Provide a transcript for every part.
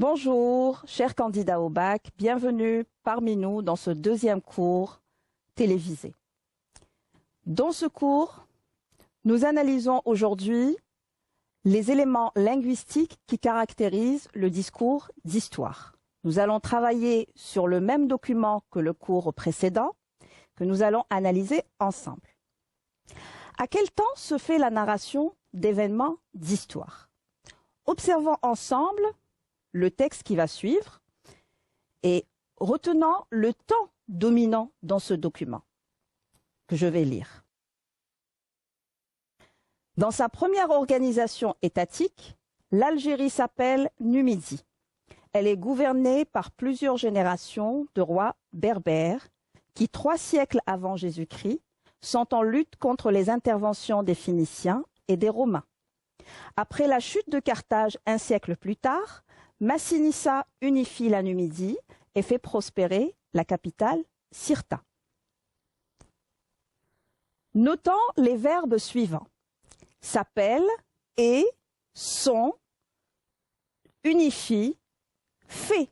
Bonjour, chers candidats au bac, bienvenue parmi nous dans ce deuxième cours télévisé. Dans ce cours, nous analysons aujourd'hui les éléments linguistiques qui caractérisent le discours d'histoire. Nous allons travailler sur le même document que le cours précédent, que nous allons analyser ensemble. À quel temps se fait la narration d'événements d'histoire? Observons ensemble le texte qui va suivre et retenant le temps dominant dans ce document que je vais lire. Dans sa première organisation étatique, l'Algérie s'appelle Numidie. Elle est gouvernée par plusieurs générations de rois berbères qui, 3 siècles avant Jésus-Christ, sont en lutte contre les interventions des Phéniciens et des Romains. Après la chute de Carthage 1 siècle plus tard, Massinissa unifie la Numidie et fait prospérer la capitale, Cirta. Notons les verbes suivants. S'appelle, est, sont, unifie, fait.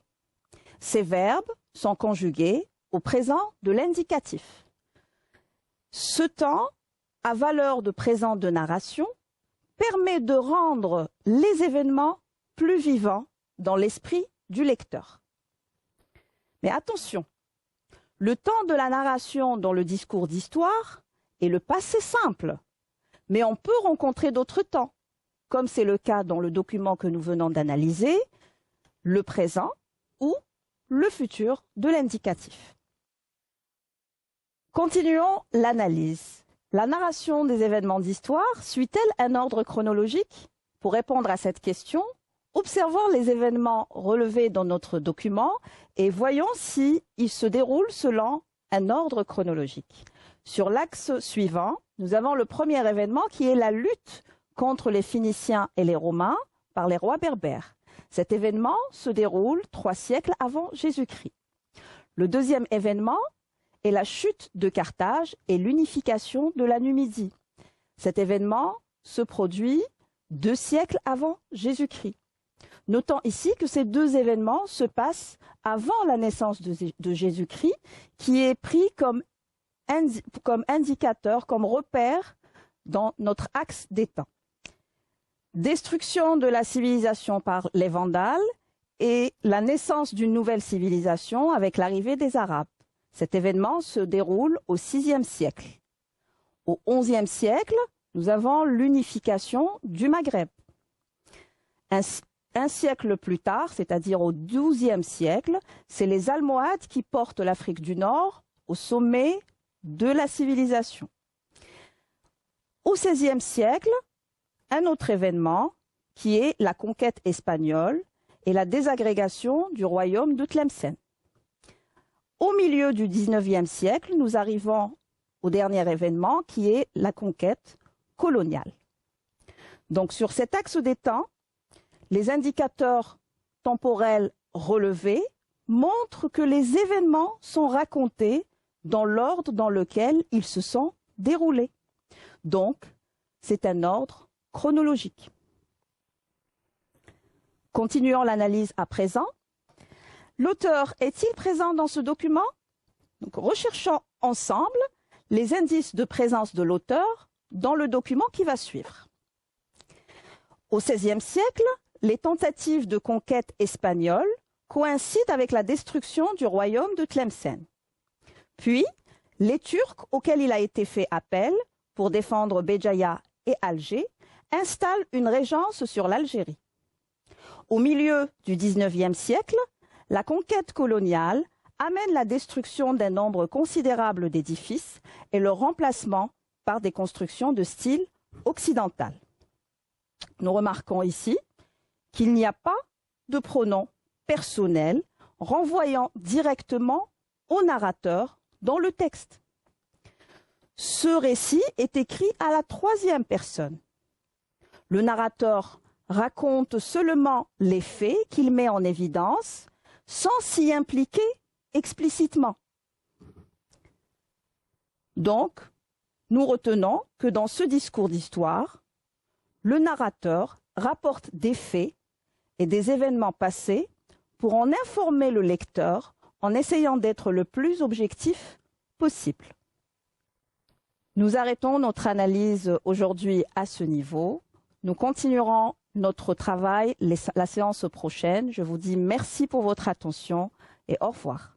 Ces verbes sont conjugués au présent de l'indicatif. Ce temps, à valeur de présent de narration, permet de rendre les événements plus vivants dans l'esprit du lecteur. Mais attention, le temps de la narration dans le discours d'histoire est le passé simple, mais on peut rencontrer d'autres temps, comme c'est le cas dans le document que nous venons d'analyser, le présent ou le futur de l'indicatif. Continuons l'analyse. La narration des événements d'histoire suit-elle un ordre chronologique? Pour répondre à cette question, observons les événements relevés dans notre document et voyons s'ils se déroulent selon un ordre chronologique. Sur l'axe suivant, nous avons le premier événement qui est la lutte contre les Phéniciens et les Romains par les rois berbères. Cet événement se déroule 3 siècles avant Jésus-Christ. Le deuxième événement est la chute de Carthage et l'unification de la Numidie. Cet événement se produit 2 siècles avant Jésus-Christ. Notons ici que ces 2 événements se passent avant la naissance de Jésus-Christ, qui est pris comme indicateur, comme repère dans notre axe des temps. Destruction de la civilisation par les Vandales et la naissance d'une nouvelle civilisation avec l'arrivée des Arabes. Cet événement se déroule au VIe siècle. Au XIe siècle, nous avons l'unification du Maghreb. Un siècle plus tard, c'est-à-dire au XIIe siècle, c'est les Almohades qui portent l'Afrique du Nord au sommet de la civilisation. Au XVIe siècle, un autre événement qui est la conquête espagnole et la désagrégation du royaume de Tlemcen. Au milieu du XIXe siècle, nous arrivons au dernier événement qui est la conquête coloniale. Donc sur cet axe des temps, les indicateurs temporels relevés montrent que les événements sont racontés dans l'ordre dans lequel ils se sont déroulés. Donc, c'est un ordre chronologique. Continuons l'analyse à présent. L'auteur est-il présent dans ce document? Donc, recherchons ensemble les indices de présence de l'auteur dans le document qui va suivre. Au XVIe siècle, les tentatives de conquête espagnole coïncident avec la destruction du royaume de Tlemcen. Puis, les Turcs, auxquels il a été fait appel pour défendre Béjaïa et Alger, installent une régence sur l'Algérie. Au milieu du XIXe siècle, la conquête coloniale amène la destruction d'un nombre considérable d'édifices et leur remplacement par des constructions de style occidental. Nous remarquons ici qu'il n'y a pas de pronom personnel renvoyant directement au narrateur dans le texte. Ce récit est écrit à la 3e personne. Le narrateur raconte seulement les faits qu'il met en évidence sans s'y impliquer explicitement. Donc, nous retenons que dans ce discours d'histoire, le narrateur rapporte des faits et des événements passés pour en informer le lecteur en essayant d'être le plus objectif possible. Nous arrêtons notre analyse aujourd'hui à ce niveau. Nous continuerons notre travail la séance prochaine. Je vous dis merci pour votre attention et au revoir.